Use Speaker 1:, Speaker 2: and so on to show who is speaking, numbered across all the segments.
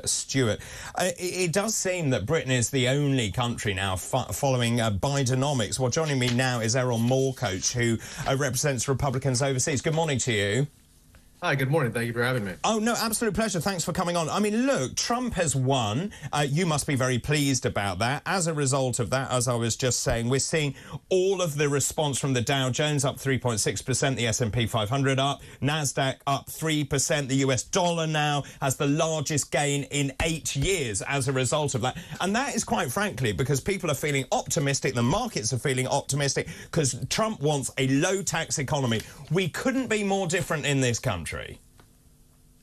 Speaker 1: Stewart. It does seem that Britain is the only country now following Bidenomics. Well, joining me now is Erol Morkoc, who represents Republicans overseas. Good morning to you.
Speaker 2: Hi, good morning. Thank you for having me.
Speaker 1: Oh, no, absolute pleasure. Thanks for coming on. I mean, look, Trump has won. You must be very pleased about that. As a result of that, as I was just saying, we're seeing all of the response from the Dow Jones up 3.6%, the S&P 500 up, NASDAQ up 3%. The US dollar now has the largest gain in 8 years as a result of that. And that is quite frankly because people are feeling optimistic. The markets are feeling optimistic because Trump wants a low-tax economy. We couldn't be more different in this country.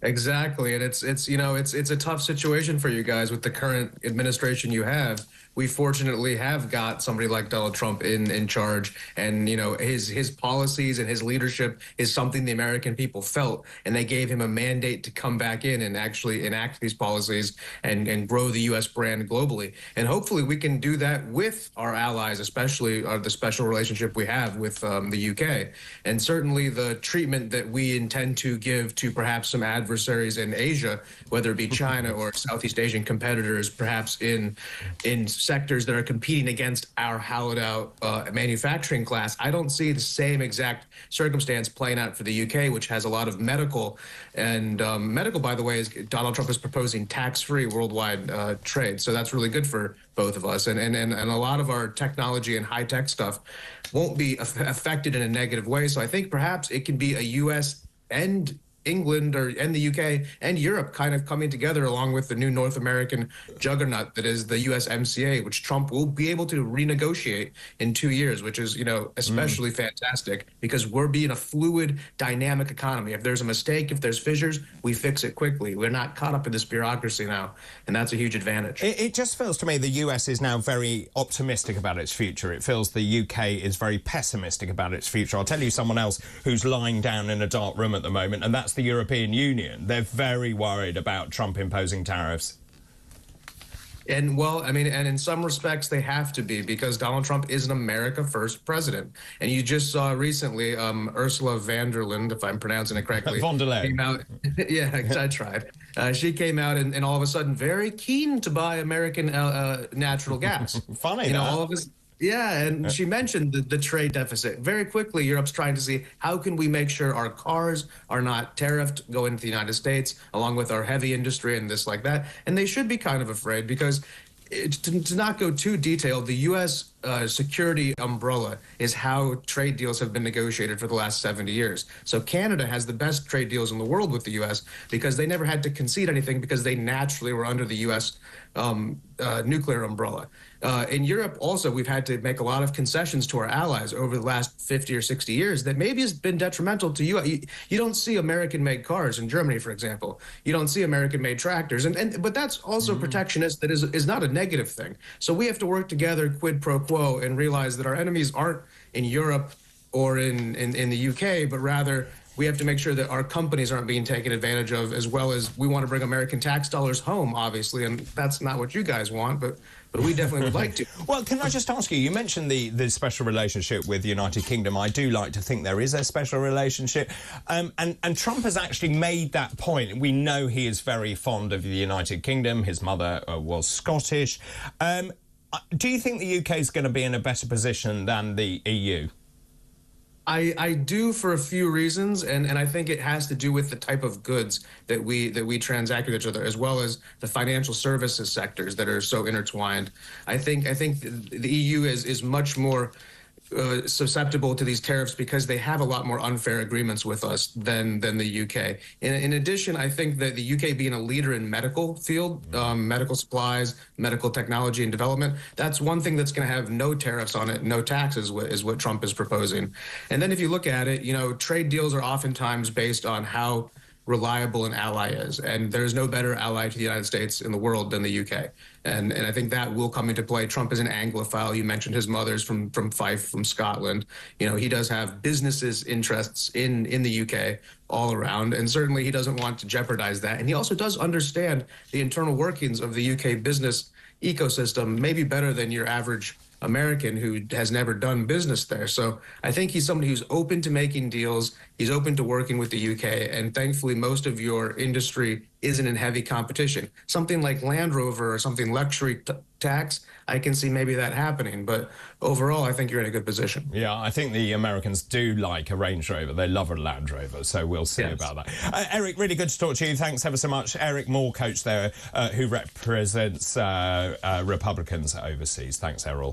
Speaker 2: Exactly, and it's a tough situation for you guys with the current administration you have. We fortunately have got somebody like Donald Trump in charge, and his policies and his leadership is something the American people felt, and they gave him a mandate to come back in and actually enact these policies and grow the U.S. brand globally. And hopefully we can do that with our allies, especially the special relationship we have with the U.K. And certainly the treatment that we intend to give to perhaps some adversaries in Asia, whether it be China or Southeast Asian competitors, perhaps in sectors that are competing against our hollowed out manufacturing class. I don't see the same exact circumstance playing out for the UK, which has a lot of medical. And medical, by the way, is Donald Trump is proposing tax-free worldwide trade. So that's really good for both of us. And a lot of our technology and high-tech stuff won't be affected in a negative way. So I think perhaps it can be a US and England and the UK and Europe kind of coming together along with the new North American juggernaut that is the USMCA, which Trump will be able to renegotiate in 2 years, which is, especially fantastic because we're being a fluid, dynamic economy. If there's a mistake, if there's fissures, we fix it quickly. We're not caught up in this bureaucracy now, and that's a huge advantage.
Speaker 1: It just feels to me the US is now very optimistic about its future. It feels the UK is very pessimistic about its future. I'll tell you someone else who's lying down in a dark room at the moment, and that's the European Union. They're very worried about Trump imposing tariffs.
Speaker 2: And well, I mean, and in some respects they have to be because Donald Trump is an America First president. And you just saw recently Ursula von der Leyen, if I'm pronouncing it correctly,
Speaker 1: von der Leyen.
Speaker 2: Came out. Yeah, I tried. She came out and all of a sudden very keen to buy American natural gas.
Speaker 1: Funny,
Speaker 2: all of us. Yeah, and she mentioned the trade deficit. Very quickly, Europe's trying to see how can we make sure our cars are not tariffed going into the United States, along with our heavy industry and this like that. And they should be kind of afraid because to not go too detailed, the U.S. Security umbrella is how trade deals have been negotiated for the last 70 years. So Canada has the best trade deals in the world with the U.S. because they never had to concede anything because they naturally were under the U.S. Nuclear umbrella. In Europe, also, we've had to make a lot of concessions to our allies over the last 50 or 60 years that maybe has been detrimental to you. You don't see American-made cars in Germany, for example. You don't see American-made tractors. But that's also protectionist that is not a negative thing. So we have to work together, quid pro quo, and realize that our enemies aren't in Europe or in the UK, but rather we have to make sure that our companies aren't being taken advantage of, as well as we want to bring American tax dollars home, obviously, and that's not what you guys want, but we definitely would like to.
Speaker 1: Well, can I just ask you, you mentioned the special relationship with the United Kingdom. I do like to think there is a special relationship, and Trump has actually made that point. We know he is very fond of the United Kingdom. His mother was Scottish. Do you think the UK is going to be in a better position than the EU?
Speaker 2: I do for a few reasons, and I think it has to do with the type of goods that we transact with each other, as well as the financial services sectors that are so intertwined. I think the EU is much more susceptible to these tariffs because they have a lot more unfair agreements with us than the UK. In addition, I think that the UK being a leader in medical field, medical supplies, medical technology and development, that's one thing that's going to have no tariffs on it, no taxes is what Trump is proposing. And then if you look at it, trade deals are oftentimes based on how reliable an ally is, and there's no better ally to the United States in the world than the UK, and I think that will come into play. Trump is an Anglophile. You mentioned his mother's from Fife, from Scotland. He does have businesses interests in the UK all around, and certainly he doesn't want to jeopardize that. And he also does understand the internal workings of the UK business ecosystem maybe better than your average American who has never done business there. So I think he's somebody who's open to making deals. He's open to working with the UK. And thankfully, most of your industry isn't in heavy competition. Something like Land Rover or something luxury tax, I can see maybe that happening. But overall, I think you're in a good position.
Speaker 1: Yeah, I think the Americans do like a Range Rover. They love a Land Rover, so we'll see about that. Eric, really good to talk to you. Thanks ever so much. Erol Morkoc there, who represents Republicans overseas. Thanks, Erol.